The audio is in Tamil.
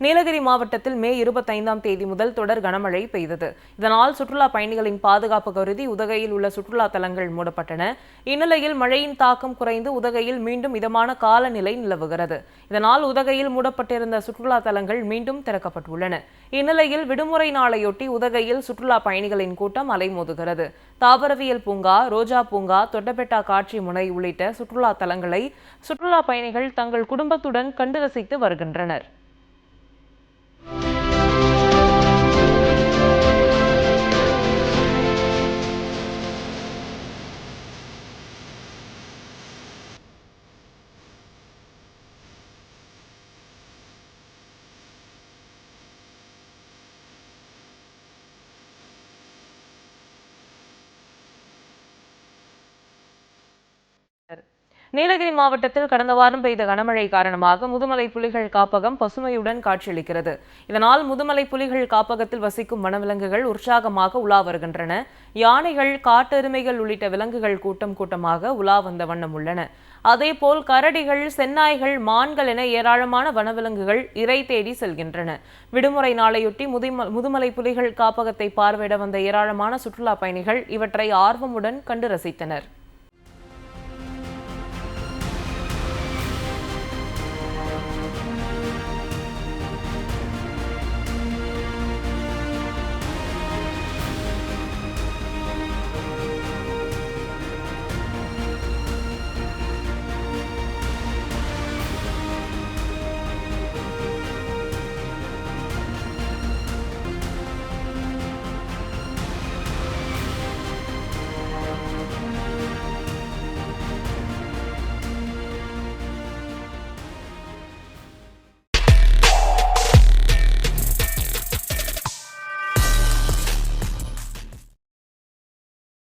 நீலகிரி மாவட்டத்தில் மே 25ஆம் தேதி முதல் தொடர் கனமழை பெய்தது. இதனால் சுற்றுலா பயணிகளின் பாதுகாப்பு கருதி உதகையில் உள்ள சுற்றுலா தலங்கள் மூடப்பட்டன. இந்நிலையில் மழையின் தாக்கம் குறைந்து உதகையில் மீண்டும் மிதமான காலநிலை நிலவுகிறது. இதனால் உதகையில் மூடப்பட்டிருந்த சுற்றுலா தலங்கள் மீண்டும் திறக்கப்பட்டுள்ளன. இந்நிலையில் விடுமுறை நாளையொட்டி உதகையில் சுற்றுலா பயணிகளின் கூட்டம் அலைமோதுகிறது. தாவரவியல் பூங்கா, ரோஜா பூங்கா, தொட்டபெட்டா காட்சி முனை உள்ளிட்ட சுற்றுலா தலங்களை சுற்றுலா பயணிகள் தங்கள் குடும்பத்துடன் கண்டு ரசித்து வருகின்றனர். நீலகிரி மாவட்டத்தில் கடந்த வாரம் பெய்த கனமழை காரணமாக முதுமலை புலிகள் காப்பகம் பசுமையுடன் காட்சியளிக்கிறது. இதனால் முதுமலை புலிகள் காப்பகத்தில் வசிக்கும் வனவிலங்குகள் உற்சாகமாக உலா வருகின்றன. யானைகள், காட்டெருமைகள் உள்ளிட்ட விலங்குகள் கூட்டம் கூட்டமாக உலா வந்த வண்ணம் உள்ளன. அதேபோல் கரடிகள், செந்நாய்கள், மான்கள் என ஏராளமான வனவிலங்குகள் இரை தேடி செல்கின்றன. விடுமுறை நாளையொட்டி முதுமலை புலிகள் காப்பகத்தை பார்வையிட வந்த ஏராளமான சுற்றுலா பயணிகள் இவற்றை ஆர்வமுடன் கண்டு ரசித்தனர்.